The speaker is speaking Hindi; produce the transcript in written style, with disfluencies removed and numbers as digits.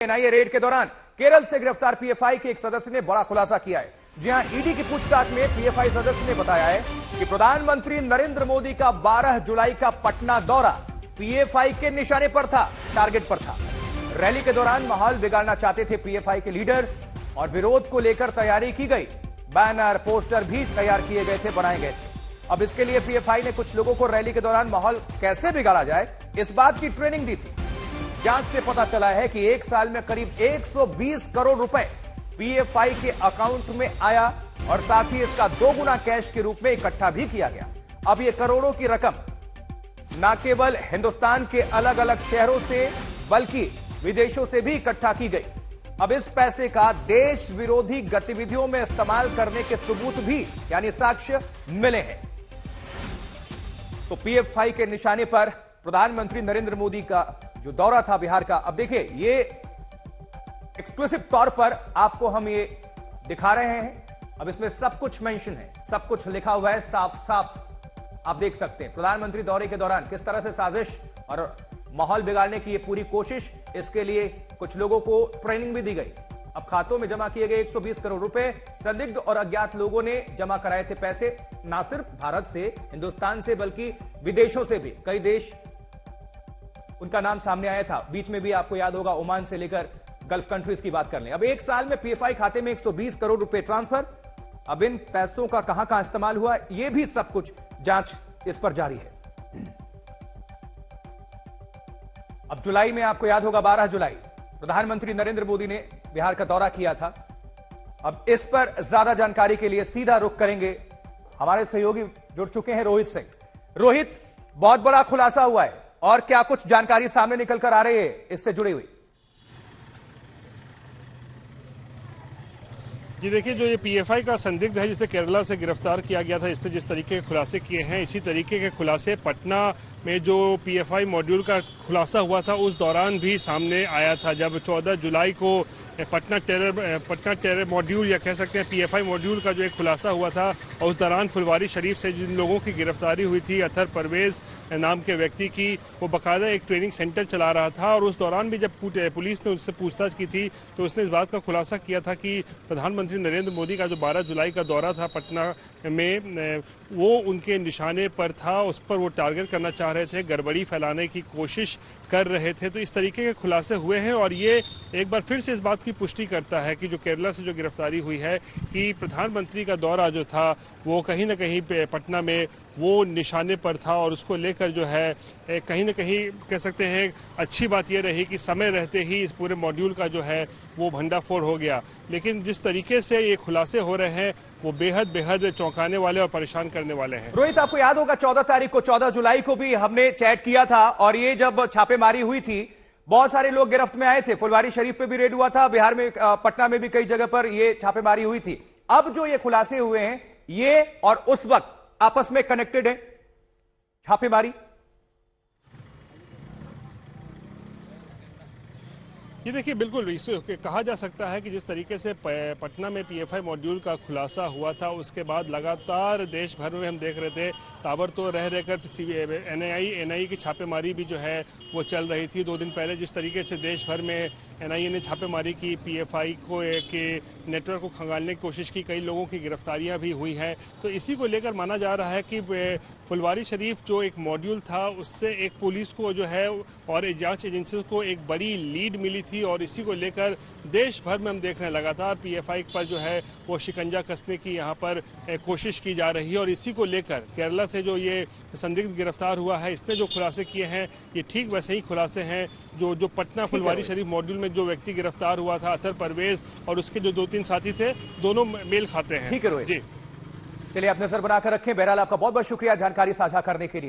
एनआईए रेड के दौरान केरल से गिरफ्तार पीएफआई के एक सदस्य ने बड़ा खुलासा किया है। जी हां, ईडी की पूछताछ में पीएफआई सदस्य ने बताया है कि प्रधानमंत्री नरेंद्र मोदी का 12 जुलाई का पटना दौरा पीएफआई के निशाने पर था, टारगेट पर था। रैली के दौरान माहौल बिगाड़ना चाहते थे पीएफआई के लीडर और विरोध को लेकर तैयारी की गई। बैनर पोस्टर भी तैयार किए गए थे, बनाए गए थे। अब इसके लिए पीएफआई ने कुछ लोगों को रैली के दौरान माहौल कैसे बिगाड़ा जाए, इस बात की ट्रेनिंग दी थी। जांच से पता चला है कि एक साल में करीब 120 करोड़ रुपए पीएफआई के अकाउंट में आया और साथ ही इसका 2 गुना कैश के रूप में इकट्ठा भी किया गया। अब यह करोड़ों की रकम न केवल हिंदुस्तान के अलग अलग शहरों से बल्कि विदेशों से भी इकट्ठा की गई। अब इस पैसे का देश विरोधी गतिविधियों में इस्तेमाल करने के सबूत भी यानी साक्ष्य मिले हैं। तो पीएफआई के निशाने पर प्रधानमंत्री नरेंद्र मोदी का जो दौरा था बिहार का, अब देखिए ये एक्सक्लूसिव तौर पर आपको हम ये दिखा रहे हैं। अब इसमें सब कुछ मेंशन है, सब कुछ लिखा हुआ है, साफ साफ आप देख सकते हैं। प्रधानमंत्री दौरे के दौरान किस तरह से साजिश और माहौल बिगाड़ने की ये पूरी कोशिश, इसके लिए कुछ लोगों को ट्रेनिंग भी दी गई। अब खातों में जमा किए गए 120 करोड़ रुपए संदिग्ध और अज्ञात लोगों ने जमा कराए थे। पैसे ना सिर्फ भारत से, हिंदुस्तान से, बल्कि विदेशों से भी कई देश उनका नाम सामने आया था। बीच में भी आपको याद होगा ओमान से लेकर गल्फ कंट्रीज की बात कर लें। अब एक साल में पीएफआई खाते में 120 करोड़ रुपए ट्रांसफर। अब इन पैसों का कहां कहां इस्तेमाल हुआ, यह भी सब कुछ जांच इस पर जारी है। अब जुलाई में आपको याद होगा 12 जुलाई प्रधानमंत्री नरेंद्र मोदी ने बिहार का दौरा किया था। अब इस पर ज्यादा जानकारी के लिए सीधा रुख करेंगे, हमारे सहयोगी जुड़ चुके हैं रोहित सिंह। रोहित, बहुत बड़ा खुलासा हुआ है और क्या कुछ जानकारी सामने निकल कर आ रही है इससे जुड़ी हुई? जी देखिए, जो ये पीएफआई का संदिग्ध है जिसे केरला से गिरफ्तार किया गया था, इसने जिस तरीके के खुलासे किए हैं, इसी तरीके के खुलासे पटना में जो पीएफआई मॉड्यूल का खुलासा हुआ था उस दौरान भी सामने आया था। जब 14 जुलाई को पटना टेरर मॉड्यूल या कह सकते हैं पीएफआई मॉड्यूल का जो एक खुलासा हुआ था और उस दौरान फुलवारी शरीफ से जिन लोगों की गिरफ्तारी हुई थी, अतर परवेज नाम के व्यक्ति की, वो बाकायदा एक ट्रेनिंग सेंटर चला रहा था। और उस दौरान भी जब पुलिस ने उससे पूछताछ की थी तो उसने इस बात का खुलासा किया था कि प्रधानमंत्री नरेंद्र मोदी का जो 12 जुलाई का दौरा था पटना में, वो उनके निशाने पर था, उस पर वो टारगेट करना चाह रहे थे, गड़बड़ी फैलाने की कोशिश कर रहे थे। तो इस तरीके के खुलासे हुए हैं और ये एक बार फिर से इस बात की पुष्टि करता है कि जो केरला से जो गिरफ्तारी हुई है कि प्रधानमंत्री का दौरा जो था वो कहीं ना कहीं पटना में वो निशाने पर था और उसको लेकर जो है कहीं ना कहीं कह सकते हैं अच्छी बात यह रही कि समय रहते ही इस पूरे मॉड्यूल का जो है वो भंडाफोड़ हो गया। लेकिन जिस तरीके से ये खुलासे हो रहे हैं वो बेहद चौंकाने वाले और परेशान करने वाले हैं। रोहित, आपको याद होगा 14 तारीख को, 14 जुलाई को भी हमने चैट किया था और ये जब छापेमारी हुई थी बहुत सारे लोग गिरफ्त में आए थे। फुलवारी शरीफ पे भी रेड हुआ था, बिहार में पटना में भी कई जगह पर ये छापेमारी हुई थी। अब जो ये खुलासे हुए हैं ये और उस वक्त आपस में कनेक्टेड है छापेमारी? ये देखिए, बिल्कुल इसे कहा जा सकता है कि जिस तरीके से पटना में पीएफआई मॉड्यूल का खुलासा हुआ था उसके बाद लगातार देश भर में हम देख रहे थे ताबड़तोड़ रहकर एनआईए की छापेमारी भी जो है वो चल रही थी। 2 दिन पहले जिस तरीके से देश भर में एनआईए ने छापेमारी की, पीएफआई को के नेटवर्क को खंगालने की कोशिश की, कई लोगों की गिरफ्तारियां भी हुई हैं। तो इसी को लेकर माना जा रहा है कि फुलवारी शरीफ जो एक मॉड्यूल था उससे एक पुलिस को जो है और जांच एजेंसियों को एक बड़ी लीड मिली थी और इसी को लेकर देश भर में हम देख रहे हैं लगातार पीएफआई पर जो है वो शिकंजा कसने की यहाँ पर कोशिश की जा रही है। और इसी को लेकर केरला से जो ये संदिग्ध गिरफ्तार हुआ है, इसने जो खुलासे किए हैं ये ठीक वैसे ही खुलासे हैं जो पटना फुलवारी शरीफ मॉड्यूल में जो व्यक्ति गिरफ्तार हुआ था, अतर परवेज, और उसके जो 2-3 साथी थे, दोनों मेल खाते हैं। ठीक है रोहित जी, चलिए आप नजर बनाकर रखें। बहरहाल आपका बहुत बहुत शुक्रिया जानकारी साझा करने के लिए।